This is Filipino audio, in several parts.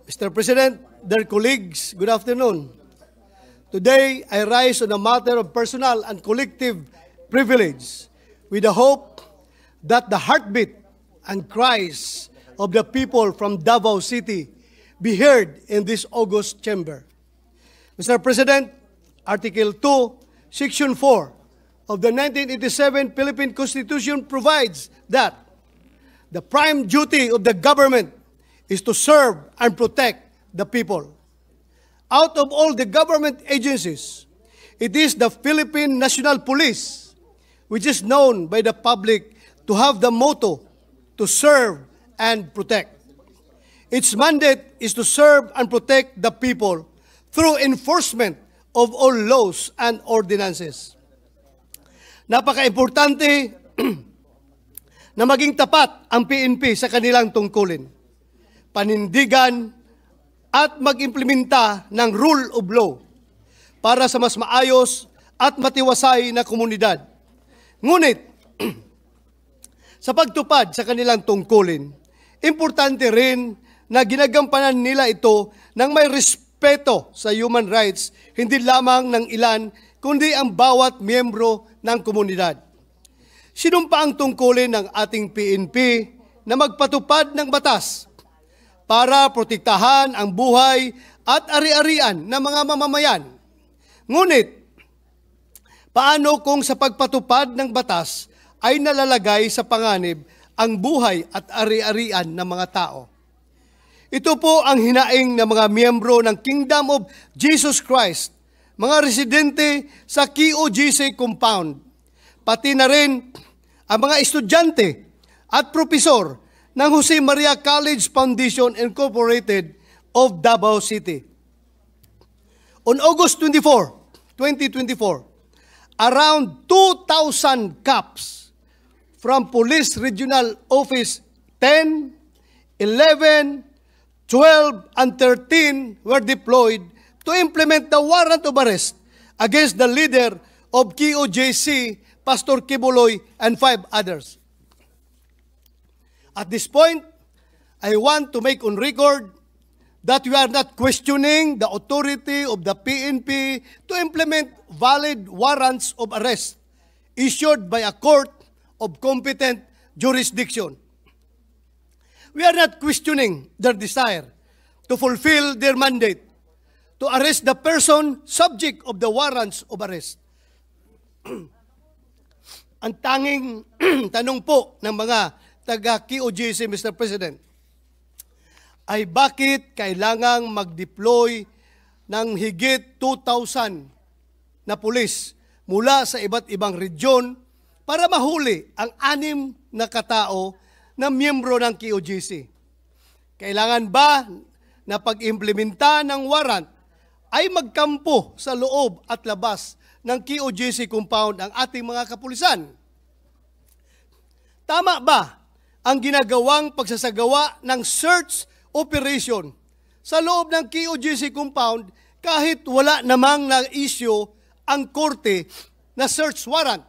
Mr. President, dear colleagues, good afternoon. Today, I rise on a matter of personal and collective privilege with the hope that the heartbeat and cries of the people from Davao City be heard in this august chamber. Mr. President, Article 2, Section 4 of the 1987 Philippine Constitution provides that the prime duty of the government is to serve and protect the people. Out of all the government agencies, it is the Philippine National Police, which is known by the public to have the motto to serve and protect. Its mandate is to serve and protect the people through enforcement of all laws and ordinances. Napaka-importante na maging tapat ang PNP sa kanilang tungkulin, panindigan at mag-implementa ng rule of law para sa mas maayos at matiwasay na komunidad. Ngunit, sa pagtupad sa kanilang tungkulin, importante rin na ginagampanan nila ito ng may respeto sa human rights, hindi lamang ng ilan, kundi ang bawat miyembro ng komunidad. Sinumpa ang tungkulin ng ating PNP na magpatupad ng batas para protektahan ang buhay at ari-arian ng mga mamamayan. Ngunit, paano kung sa pagpatupad ng batas ay nalalagay sa panganib ang buhay at ari-arian ng mga tao? Ito po ang hinaing ng mga miyembro ng Kingdom of Jesus Christ, mga residente sa QOGC compound, pati na rin ang mga estudyante at propesor ng Jose Maria College Foundation Incorporated of Davao City. On August 24, 2024, around 2,000 cops from Police Regional Office 10, 11, 12, and 13 were deployed to implement the warrant of arrest against the leader of QOJC, Pastor Kibuloy, and 5 others. At this point, I want to make on record that we are not questioning the authority of the PNP to implement valid warrants of arrest issued by a court of competent jurisdiction. We are not questioning their desire to fulfill their mandate to arrest the person subject of the warrants of arrest. Ang tanging tanong po ng mga taga-QOGC, Mr. President, ay bakit kailangang mag-deploy ng higit 2,000 na pulis mula sa iba't ibang region para mahuli ang 6 na katao na miyembro ng QOGC? Kailangan ba na pag-implementa ng warrant ay magkampo sa loob at labas ng QOGC compound ang ating mga kapulisan? Tama ba ang ginagawang pagsasagawa ng search operation sa loob ng QOGC compound kahit wala namang na-issue ang korte na search warrant?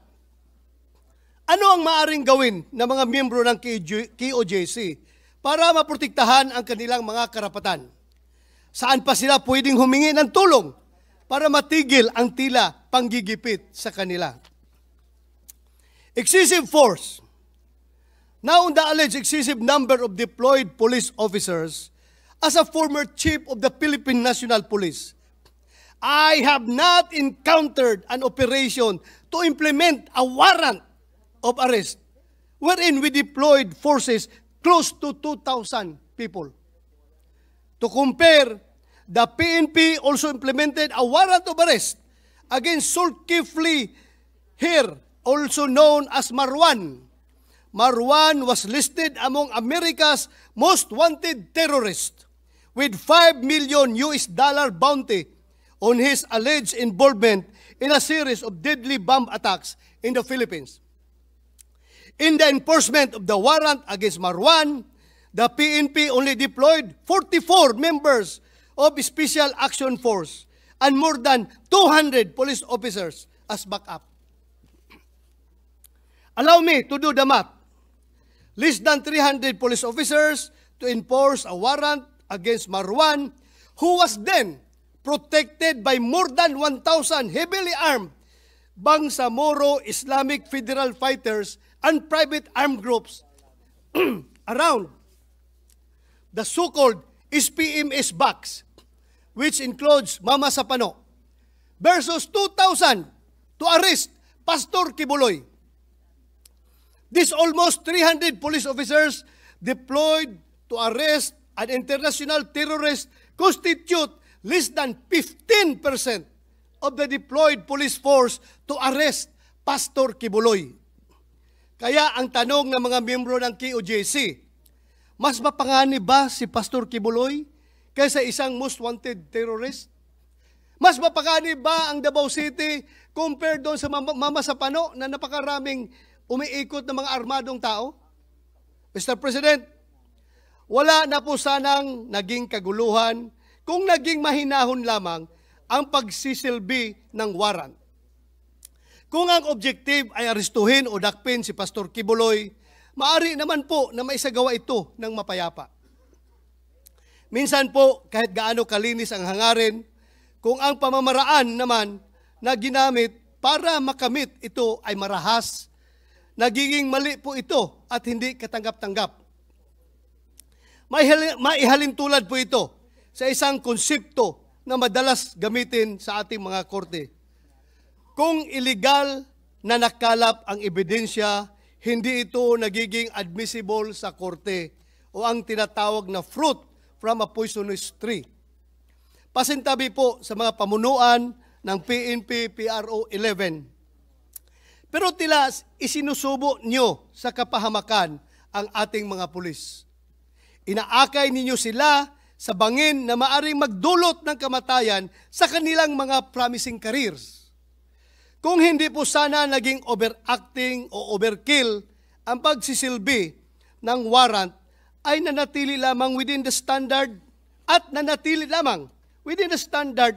Ano ang maaring gawin ng mga miyembro ng QOGC para maprotektahan ang kanilang mga karapatan? Saan pa sila pwedeng humingi ng tulong para matigil ang tila panggigipit sa kanila? Excessive force. Now, the alleged excessive number of deployed police officers, as a former chief of the Philippine National Police, I have not encountered an operation to implement a warrant of arrest wherein we deployed forces close to 2,000 people. To compare, the PNP also implemented a warrant of arrest against Zulkifli here, also known as Marwan. Marwan was listed among America's most wanted terrorists with $5 million bounty on his alleged involvement in a series of deadly bomb attacks in the Philippines. In the enforcement of the warrant against Marwan, the PNP only deployed 44 members of Special Action Force and more than 200 police officers as backup. Allow me to do the math. Less than 300 police officers to enforce a warrant against Marwan, who was then protected by more than 1,000 heavily armed Bangsamoro Islamic Federal Fighters and private armed groups around the so-called SPMS box, which includes Mama Sapano, versus 2,000 to arrest Pastor Kibuloy. These almost 300 police officers deployed to arrest an international terrorist constitute less than 15% of the deployed police force to arrest Pastor Kibuloy. Kaya ang tanong ng mga miyembro ng KOJC, mas mapanganib ba si Pastor Kibuloy kaysa isang most wanted terrorist? Mas mapanganib ba ang Davao City compared doon sa Mama Sapano na napakaraming umiikot ng mga armadong tao? Mr. President, wala na po sanang naging kaguluhan kung naging mahinahon lamang ang pagsisilbi ng warrant. Kung ang objective ay arestuhin o dakpin si Pastor Kibuloy, maari naman po na maisagawa ito ng mapayapa. Minsan po, kahit gaano kalinis ang hangarin, kung ang pamamaraan naman na ginamit para makamit ito ay marahas, nagiging mali po ito at hindi katanggap-tanggap. Maihalin tulad po ito sa isang konsepto na madalas gamitin sa ating mga korte. Kung illegal na nakalap ang ebidensya, hindi ito nagiging admissible sa korte o ang tinatawag na fruit from a poisonous tree. Pasintabi po sa mga pamunuan ng PNP PRO 11. Pero tila isinusubo nyo sa kapahamakan ang ating mga pulis. Inaakay ninyo sila sa bangin na maaring magdulot ng kamatayan sa kanilang mga promising careers. Kung hindi po sana naging overacting o overkill ang pagsisilbi ng warrant, ay nanatili lamang within the standard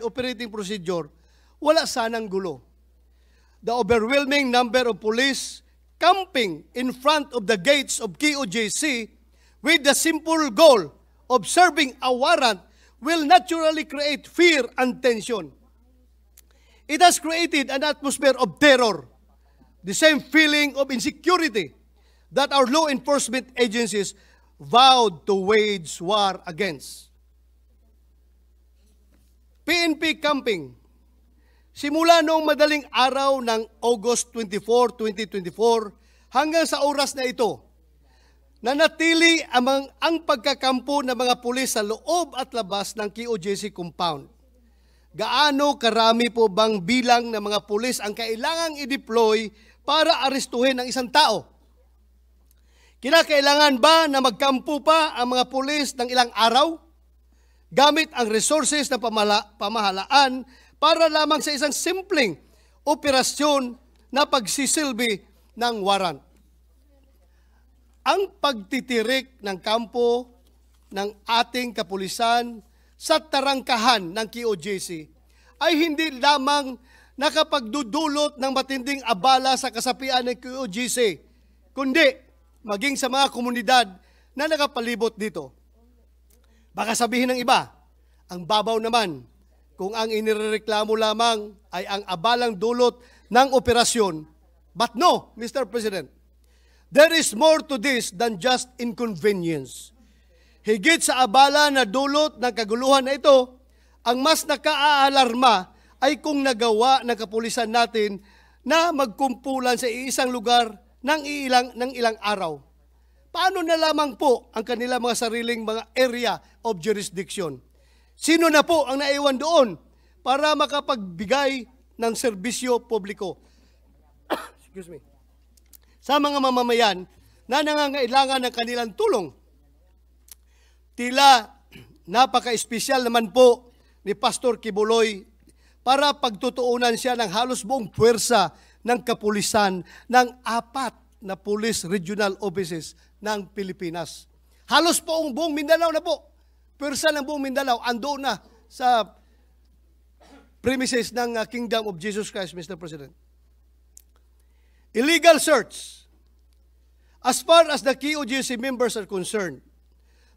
operating procedure, wala sanang gulo. The overwhelming number of police camping in front of the gates of KOJC with the simple goal of serving a warrant will naturally create fear and tension. It has created an atmosphere of terror, the same feeling of insecurity that our law enforcement agencies vowed to wage war against. PNP camping. Simula noong madaling araw ng August 24, 2024 hanggang sa oras na ito, nanatili ang pagkakampo ng mga pulis sa loob at labas ng KOJC compound. Gaano karami po bang bilang ng mga pulis ang kailangang i-deploy para arestuhin ang isang tao? Kinakailangan ba na magkampo pa ang mga pulis ng ilang araw? Gamit ang resources ng pamahalaan para lamang sa isang simpleng operasyon na pagsisilbi ng warrant. Ang pagtitirik ng kampo ng ating kapulisan sa tarangkahan ng KOJC ay hindi lamang nakapagdudulot ng matinding abala sa kasapian ng KOJC, kundi maging sa mga komunidad na nakapalibot dito. Baka sabihin ng iba, ang babaw naman kung ang inireklamo lamang ay ang abalang dulot ng operasyon. But no, Mr. President, there is more to this than just inconvenience. Higit sa abala na dulot ng kaguluhan na ito, ang mas nakaalarma ay kung nagawa ng kapulisan natin na magkumpulan sa isang lugar ng ilang araw. Paano na lamang po ang kanilang mga sariling mga area of jurisdiction? Sino na po ang naiwan doon para makapagbigay ng serbisyo publiko? Excuse me. Sa mga mamamayan na nangangailangan ng kanilang tulong. Tila napaka-espesyal naman po ni Pastor Kibuloy para pagtutuunan siya ng halos buong puwersa ng kapulisan ng 4 na police regional offices ng Pilipinas. Halos po ang buong Mindanao na po. Puwersa ng buong Mindanao andoon na sa premises ng Kingdom of Jesus Christ, Mr. President. Illegal search. As far as the KOJC members are concerned,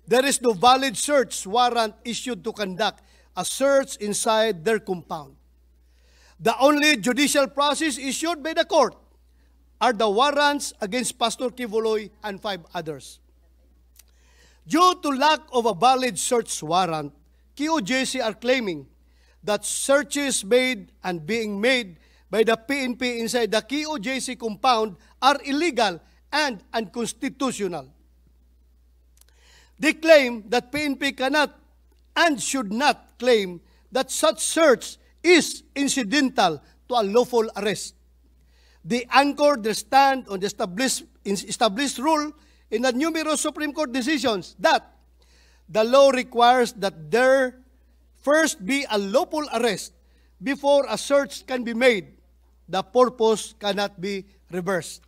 there is no valid search warrant issued to conduct a search inside their compound. The only judicial process issued by the court are the warrants against Pastor Quiboloy and 5 others. Due to lack of a valid search warrant, QOJC are claiming that searches made and being made by the PNP inside the QOJC compound are illegal and unconstitutional. They claim that PNP cannot and should not claim that such search is incidental to a lawful arrest. They anchor their stand on the established rule in the numerous Supreme Court decisions that the law requires that there first be a lawful arrest before a search can be made. The purpose cannot be reversed.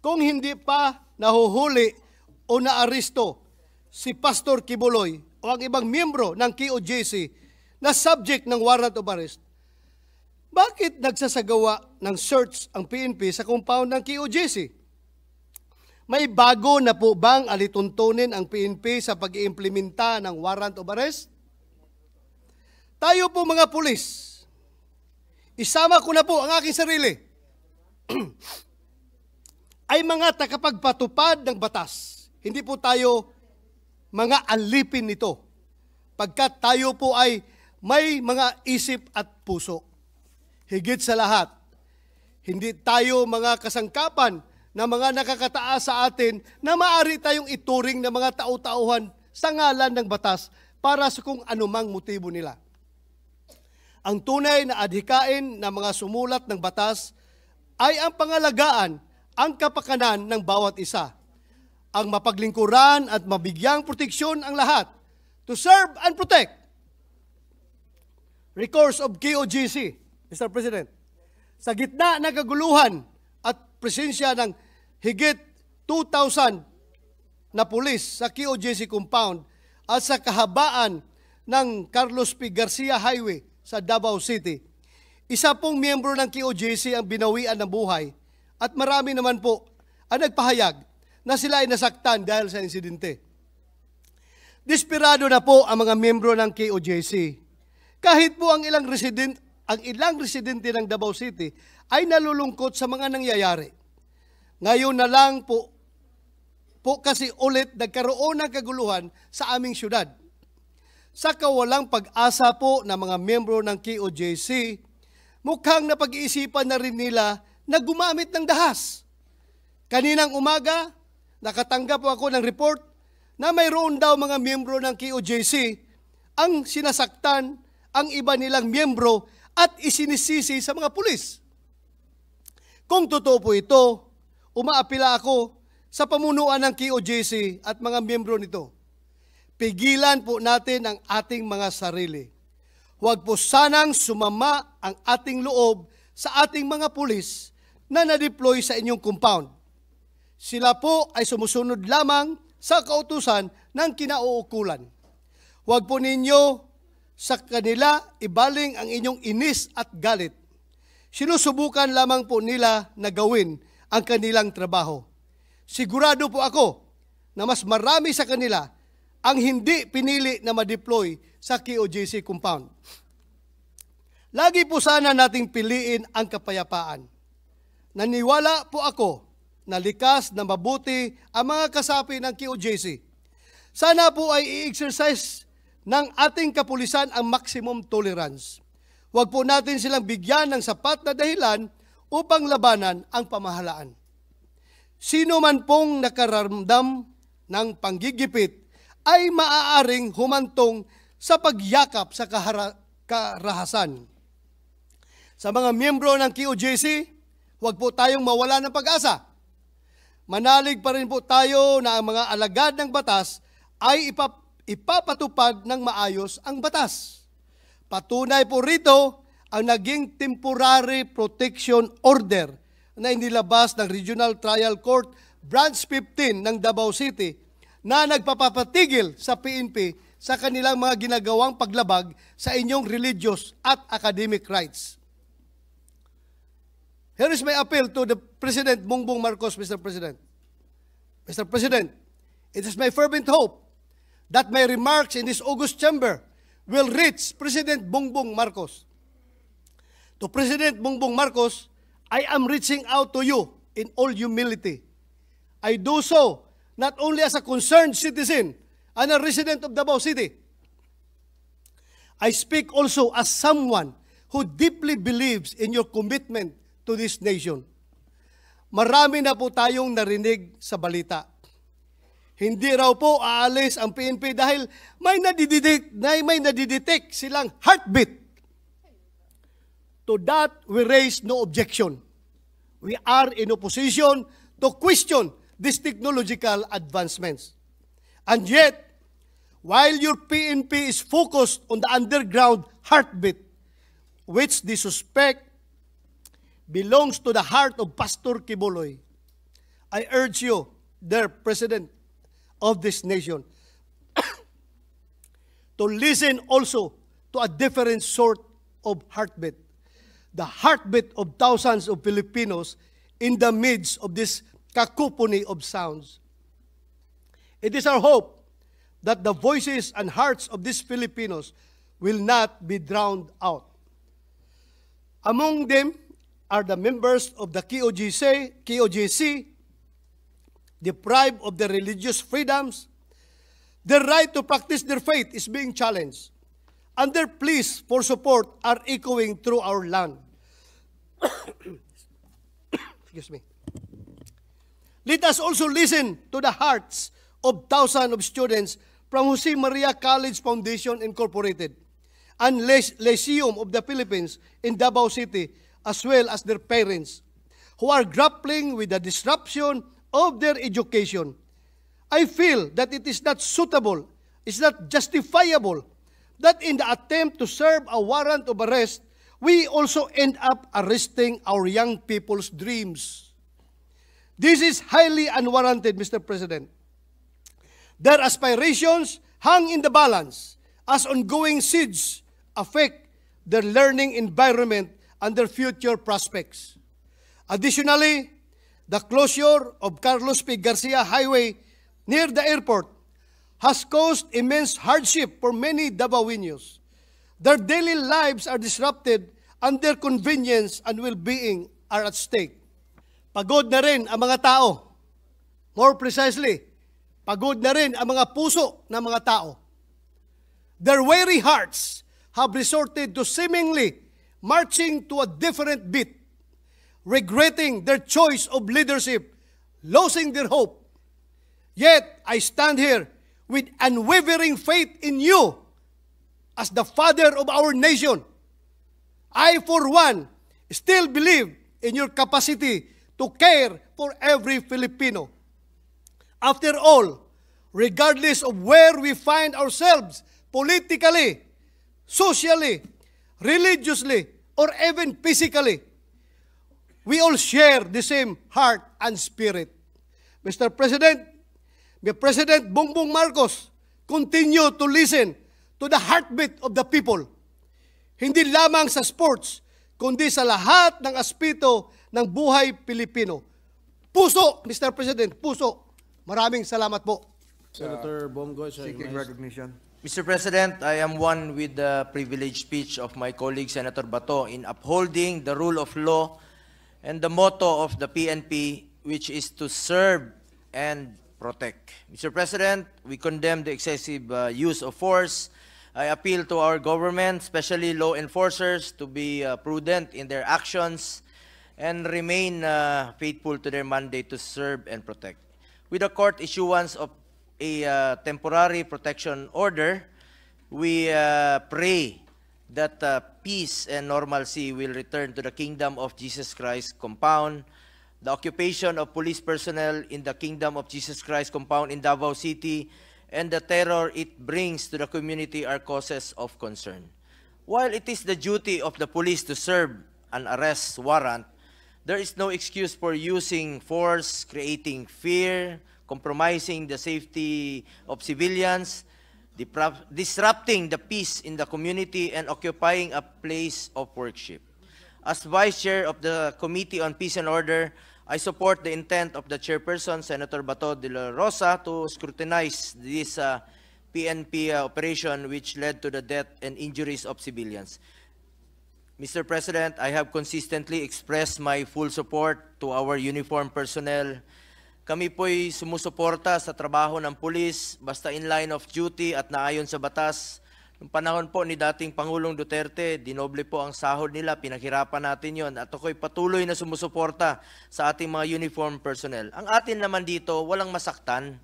Kung hindi pa nahuhuli o naaresto si Pastor Quiboloy o ang ibang miyembro ng QOJC na subject ng warrant of arrest, bakit nagsasagawa ng search ang PNP sa compound ng QOJC? May bago na po bang alituntunin ang PNP sa pag-iimplementa ng warrant of arrest? Tayo po mga pulis, isama ko na po ang aking sarili, ay mga takapagpatupad ng batas. Hindi po tayo mga alipin nito, pagkat tayo po ay may mga isip at puso. Higit sa lahat, hindi tayo mga kasangkapan na mga nakakataas sa atin na maaari tayong ituring na mga tao-tauhan sa ngalan ng batas para sa kung anumang motibo nila. Ang tunay na adhikain ng mga sumulat ng batas ay ang pangalagaan ang kapakanan ng bawat isa, ang mapaglingkuran at mabigyang proteksyon ang lahat, to serve and protect. Recourse of QOJC, Mr. President, sa gitna ng kaguluhan at presensya ng higit 2,000 na pulis sa QOJC compound at sa kahabaan ng Carlos P. Garcia Highway sa Davao City, isa pong miyembro ng QOJC ang binawian ng buhay at marami naman po ang nagpahayag na sila ay nasaktan dahil sa insidente. Desperado na po ang mga miyembro ng QOJC. Kahit po ang ilang residente ng Davao City ay nalulungkot sa mga nangyayari. Ngayon na lang po kasi ulit nagkaroon ng kaguluhan sa aming syudad. Sa kawalang pag-asa po ng mga miyembro ng QOJC, mukhang napag-iisipan na rin nila na gumamit ng dahas. Kaninang umaga, nakatanggap po ako ng report na mayroon daw mga miyembro ng QOJC ang sinasaktan ang iba nilang miyembro at isinisisi sa mga pulis. Kung totoo po ito, umaapila ako sa pamunuan ng QOJC at mga miyembro nito. Pigilan po natin ang ating mga sarili. Huwag po sanang sumama ang ating loob sa ating mga pulis na na-deploy sa inyong compound. Sila po ay sumusunod lamang sa kautusan ng kinauukulan. Huwag po ninyo sa kanila ibaling ang inyong inis at galit. Sinusubukan lamang po nila na gawin ang kanilang trabaho. Sigurado po ako na mas marami sa kanila ang hindi pinili na ma-deploy sa QOJC compound. Lagi po sana nating piliin ang kapayapaan. Naniwala po ako na likas na mabuti ang mga kasapi ng QOJC. Sana po ay i-exercise ng ating kapulisan ang maximum tolerance. Huwag po natin silang bigyan ng sapat na dahilan upang labanan ang pamahalaan. Sino man pong nakaramdam ng panggigipit ay maaaring humantong sa pagyakap sa karahasan. Sa mga miyembro ng QOJC, huwag po tayong mawala ng pag-asa. Manalig pa rin po tayo na ang mga alagad ng batas ay ipapatupad ng maayos ang batas. Patunay po rito ang naging temporary protection order na inilabas ng Regional Trial Court Branch 15 ng Davao City na nagpapapatigil sa PNP sa kanilang mga ginagawang paglabag sa inyong religious at academic rights. Here is my appeal to the President Bongbong Marcos, Mr. President. Mr. President, It is my fervent hope that my remarks in this August chamber will reach President Bongbong Marcos. To President Bongbong Marcos, I am reaching out to you in all humility. I do so not only as a concerned citizen and a resident of Davao City. I speak also as someone who deeply believes in your commitment to this nation. Marami na po tayong narinig sa balita. Hindi raw po aalis ang PNP dahil may nadidetect silang heartbeat. To that, we raise no objection. We are in opposition to question these technological advancements. And yet, while your PNP is focused on the underground heartbeat, which they suspect belongs to the heart of Pastor Kibuloy, I urge you, dear President of this nation, to listen also to a different sort of heartbeat, the heartbeat of thousands of Filipinos in the midst of this cacophony of sounds. It is our hope that the voices and hearts of these Filipinos will not be drowned out. Among them are the members of the KOJC, deprived of their religious freedoms. Their right to practice their faith is being challenged, and their pleas for support are echoing through our land. Excuse me. Let us also listen to the hearts of thousands of students from Jose Maria College Foundation Incorporated and Lyceum of the Philippines in Davao City, as well as their parents, who are grappling with the disruption of their education. I feel that it is not suitable, it's not justifiable, that in the attempt to serve a warrant of arrest, we also end up arresting our young people's dreams. This is highly unwarranted, Mr. President. Their aspirations hang in the balance as ongoing siege affect their learning environment and their future prospects. Additionally, the closure of Carlos P. Garcia Highway near the airport has caused immense hardship for many Davaoenos. Their daily lives are disrupted and their convenience and well-being are at stake. Pagod na rin ang mga tao. More precisely, pagod na rin ang mga puso ng mga tao. Their weary hearts have resorted to seemingly marching to a different beat, regretting their choice of leadership, losing their hope. Yet, I stand here with unwavering faith in you as the father of our nation. I, for one, still believe in your capacity to care for every Filipino. After all, regardless of where we find ourselves politically, socially, religiously, or even physically, we all share the same heart and spirit. Mr. President, may President Bongbong Marcos continue to listen to the heartbeat of the people. Hindi lamang sa sports, kundi sa lahat ng aspeto ng buhay Pilipino. Puso, Mr. President, puso. Maraming salamat po. Senator Bongo, Seeking recognition. Mr. President, I am one with the privileged speech of my colleague Senator Bato in upholding the rule of law and the motto of the PNP, which is to serve and protect. Mr. President, we condemn the excessive use of force. I appeal to our government, especially law enforcers, to be prudent in their actions and remain faithful to their mandate to serve and protect. With the court issuance of a temporary protection order, we pray that peace and normalcy will return to the Kingdom of Jesus Christ compound. The occupation of police personnel in the Kingdom of Jesus Christ compound in Davao City and the terror it brings to the community are causes of concern. While it is the duty of the police to serve an arrest warrant, there is no excuse for using force, creating fear, compromising the safety of civilians, disrupting the peace in the community, and occupying a place of worship. As Vice Chair of the Committee on Peace and Order, I support the intent of the chairperson, Senator Bato de la Rosa, to scrutinize this PNP operation which led to the death and injuries of civilians. Mr. President, I have consistently expressed my full support to our uniformed personnel. Kami po'y sumusuporta sa trabaho ng pulis, basta in line of duty at naayon sa batas. Noong panahon po ni dating Pangulong Duterte, dinoble po ang sahod nila, pinaghirapan natin yon at ako'y patuloy na sumusuporta sa ating mga uniform personnel. Ang atin naman dito, walang masaktan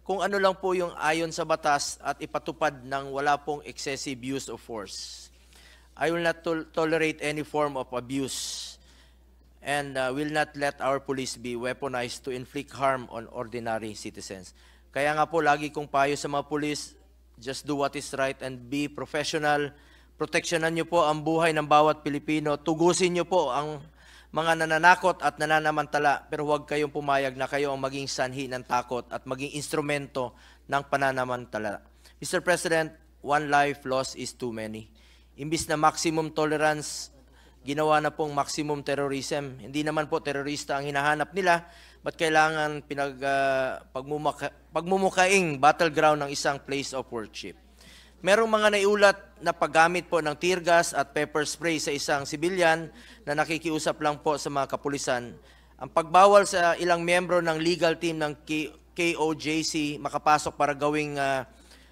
kung ano lang po yung ayon sa batas at ipatupad ng wala pong excessive use of force. I will not tolerate any form of abuse and will not let our police be weaponized to inflict harm on ordinary citizens. Kaya nga po, lagi kong payo sa mga pulis, just do what is right and be professional. Proteksyonan niyo po ang buhay ng bawat Pilipino. Tugusin niyo po ang mga nananakot at nananamantala, pero huwag kayong pumayag na kayo ang maging sanhi ng takot at maging instrumento ng pananamantala. Mr. President, one life lost is too many. Imbis na maximum tolerance, ginawa na pong maximum terrorism. Hindi naman po terorista ang hinahanap nila, ba't kailangan pagmumukaing battleground ng isang place of worship? Merong mga naiulat na paggamit po ng tear gas at pepper spray sa isang sibilyan na nakikiusap lang po sa mga kapulisan. Ang pagbawal sa ilang miyembro ng legal team ng KOJC makapasok para gawing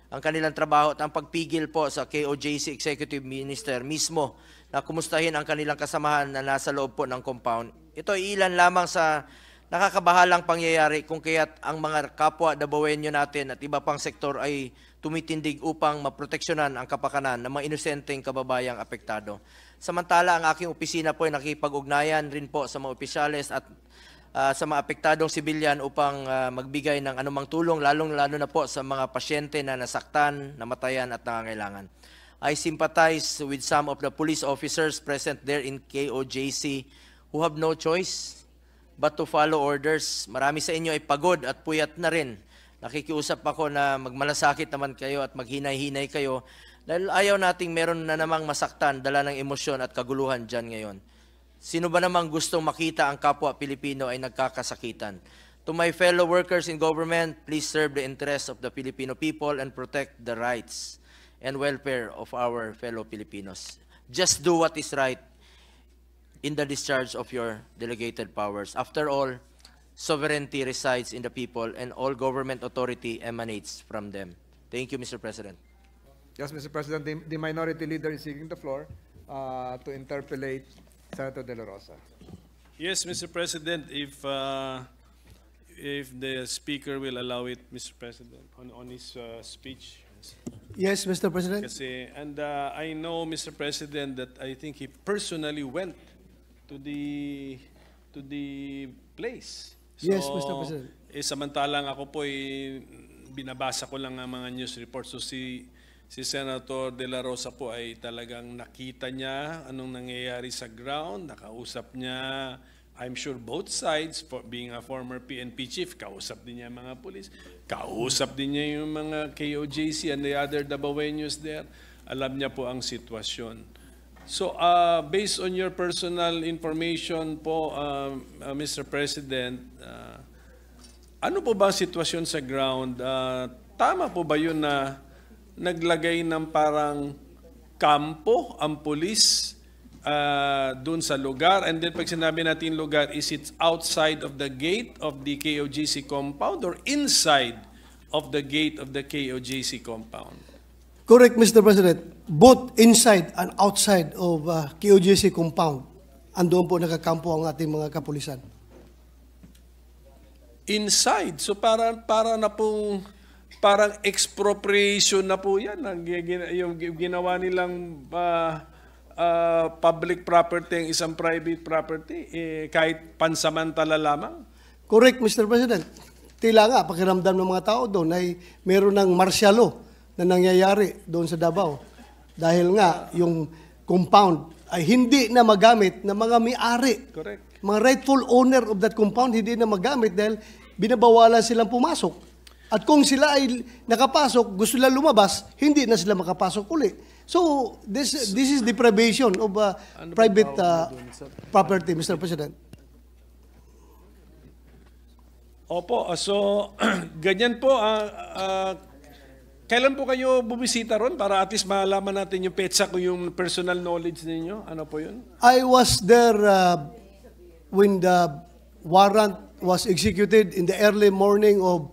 ang kanilang trabaho at ang pagpigil po sa KOJC Executive Minister mismo na kumustahin ang kanilang kasamahan na nasa loob po ng compound. Ito ay ilan lamang sa nakakabahalang pangyayari kung kaya't ang mga kapwa Dabawenyo natin at iba pang sektor ay tumitindig upang maproteksyonan ang kapakanan ng mga inosenteng kababayang apektado. Samantala, ang aking opisina po ay nakipag-ugnayan rin po sa mga opisyales at sa mga apektadong sibilyan upang magbigay ng anumang tulong, lalong-lalo na po sa mga pasyente na nasaktan, namatayan at nangangailangan. I sympathize with some of the police officers present there in KOJC who have no choice but to follow orders. Marami sa inyo ay pagod at puyat na rin. Nakikiusap ako na magmalasakit naman kayo at maghinay-hinay kayo dahil ayaw nating meron na namang masaktan, dala ng emosyon at kaguluhan dyan ngayon. Sino ba namang gustong makita ang kapwa Pilipino ay nagkakasakitan? To my fellow workers in government, please serve the interests of the Filipino people and protect the rights and welfare of our fellow Filipinos. Just do what is right in the discharge of your delegated powers. After all, sovereignty resides in the people and all government authority emanates from them. Thank you, Mr. President. Yes, Mr. President, the minority leader is seeking the floor to interpellate Senator De La Rosa. Yes, Mr. President, if the speaker will allow it, Mr. President, on his speech. Yes, Mr. President. Kasi, and I know, Mr. President, that I think he personally went to the place. So, Yes, Mr. President. Samantalang ako po binabasa ko lang ang mga news reports. So si Senator De La Rosa po ay talagang nakita niya anong nangyayari sa ground, nakausap niya, I'm sure both sides, for being a former PNP chief, kausap din niya mga pulis, kausap din niya yung mga KOJC and the other Dabawenyos there. Alam niya po ang sitwasyon. So, based on your personal information po, Mr. President, ano po ba ang sitwasyon sa ground? Tama po ba yun na naglagay ng parang kampo ang pulis dun sa lugar? And then pag sinabi natin lugar, is it outside of the gate of the KOJC compound or inside of the gate of the KOJC compound? Correct, Mr. President. Both inside and outside of KOJC compound, andoon po nakakampo ang ating mga kapulisan. Inside? So para na pong parang expropriation na po yan. Yung ginawa nilang public property, ang isang private property, kahit pansamantala lamang? Correct, Mr. President. Tila nga, pakiramdam ng mga tao doon ay meron ng martial law na nangyayari doon sa Davao. Dahil nga, yung compound ay hindi na magamit ng mga may-ari. Correct. Mga rightful owner of that compound hindi na magamit dahil binabawalan silang pumasok. At kung sila ay nakapasok, gusto nila lumabas, hindi na sila makapasok uli. So, this is deprivation of private property, Mr. President. Opo, so ganyan po. Kailan po kayo bumisita ron para at least malaman natin yung petsa kung yung personal knowledge ninyo? Ano po yun? I was there when the warrant was executed in the early morning of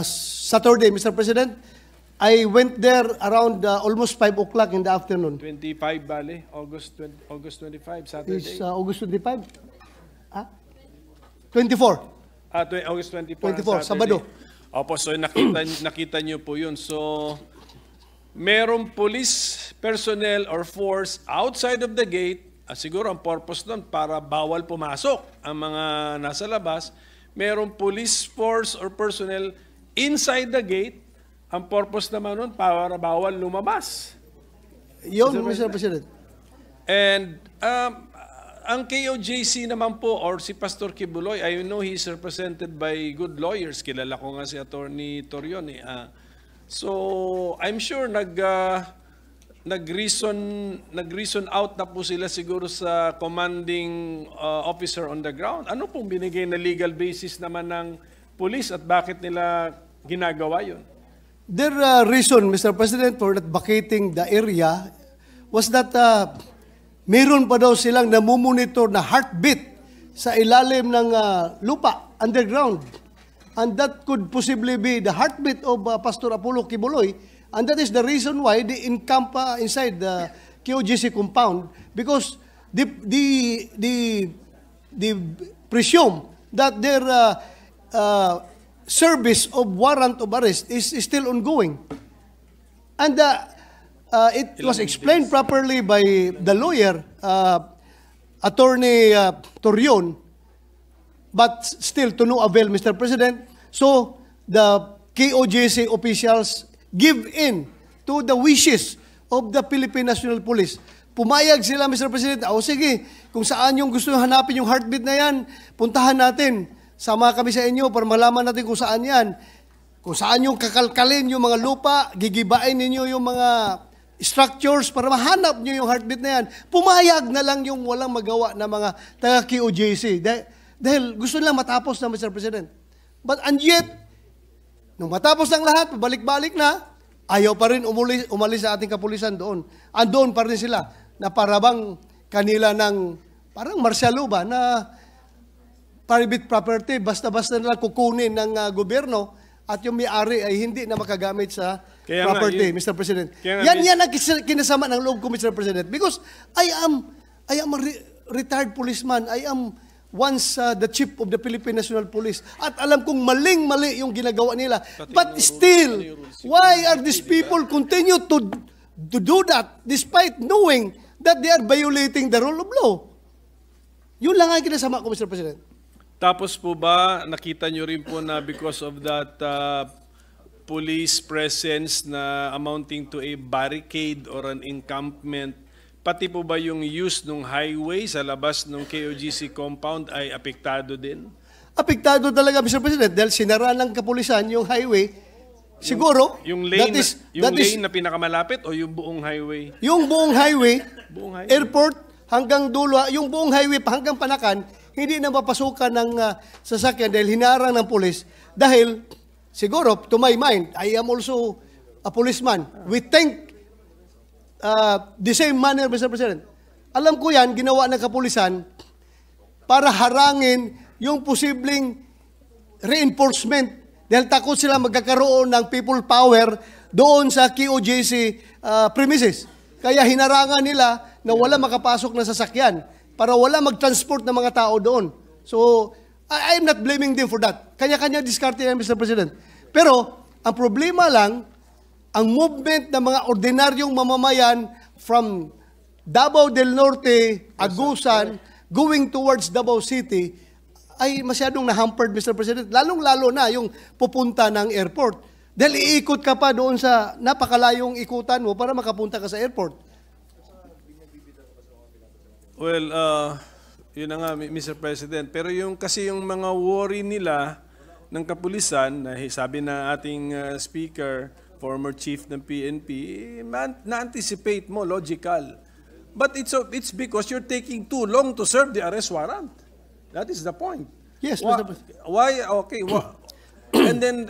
Saturday, Mr. President. I went there around almost 5 o'clock in the afternoon. 25, bale? August 25, Saturday? Is August 25? 24. August 24, 24, Saturday. Sabado. Opo, so nakita niyo po yun. So, merong police personnel or force outside of the gate. Siguro ang purpose doon para bawal pumasok ang mga nasa labas. Merong police force or personnel inside the gate. Ang purpose naman nun para bawal lumabas. Yun, Mr. President. And ang KOJC naman po, or si Pastor Kibuloy, I know he's represented by good lawyers. Kilala ko nga si Attorney Torion. So, I'm sure nag-reason out na po sila siguro sa commanding officer on the ground. Ano pong binigay na legal basis naman ng police at bakit nila ginagawa yun? Their reason, Mr. President, for not vacating the area was that meron pa daw silang namumonitor na heartbeat sa ilalim ng lupa, underground. And that could possibly be the heartbeat of Pastor Apollo Kibuloy. And that is the reason why they encamp inside the KOGC compound, because they presume that their service of warrant of arrest is still ongoing. And it was explained properly by the lawyer, Attorney Torion, but still to no avail, Mr. President. So the KOJC officials give in to the wishes of the Philippine National Police. Pumayag sila, Mr. President, sige, kung saan yung gusto hanapin yung heartbeat na yan, puntahan natin. Sama kami sa inyo para malaman natin kung saan yan. Kung saan yung kakalkalin yung mga lupa, gigibain ninyo yung mga structures para mahanap nyo yung heartbeat na yan. Pumayag na lang yung walang magawa na mga taga-KOJC. Dahil gusto lang matapos na, Mr. President. And yet, nung matapos ng lahat, pabalik-balik na, ayaw pa rin umalis sa ating kapulisan doon. Andoon pa rin sila na parabang kanila ng parang martial law ba na private property, basta-basta na lang kukunin ng gobyerno at yung may-ari ay hindi na makagamit sa property, Mr. President. Yan ang kinasama ng loob ko, Mr. President. Because I am a retired policeman. I am once the chief of the Philippine National Police. At alam kong maling-mali yung ginagawa nila. But still, why are these people continue to do that despite knowing that they are violating the rule of law? Yun lang ang kinasama ko, Mr. President. Tapos po ba, nakita nyo rin po na because of that police presence na amounting to a barricade or an encampment, pati po ba yung use ng highway sa labas ng KOGC compound ay apektado din? Apektado talaga, Mr. President, dahil sinara ng kapulisan yung highway. Siguro, yung lane, lane na pinakamalapit o yung buong highway? Yung buong highway, buong highway, airport hanggang dulo, yung buong highway hanggang Panakan, hindi na mapasukan ng sasakyan dahil hinarang ng pulis. Dahil, siguro, to my mind, I am also a policeman. We think the same manner, Mr. President. Alam ko yan, ginawa ng kapulisan para harangin yung posibleng reinforcement dahil takot sila magkakaroon ng people power doon sa KOJC premises. Kaya hinarangan nila na wala makapasok na sasakyan para wala mag-transport ng mga tao doon. So, I am not blaming them for that. Kanya-kanya diskarte yan, Mr. President. Pero, ang problema lang, ang movement ng mga ordinaryong mamamayan from Davao del Norte, Agusan, going towards Davao City, ay masyadong na-hampered, Mr. President. Lalong-lalo na yung pupunta ng airport. Dahil iikot ka pa doon sa napakalayong ikutan mo para makapunta ka sa airport. Well, yun na nga, Mr. President. Pero kasi yung mga worry nila ng kapulisan, na sabi na ating speaker, former chief ng PNP, na-anticipate mo, logical. But it's because you're taking too long to serve the arrest warrant. That is the point. Yes, Why, Mr. President. why okay, and then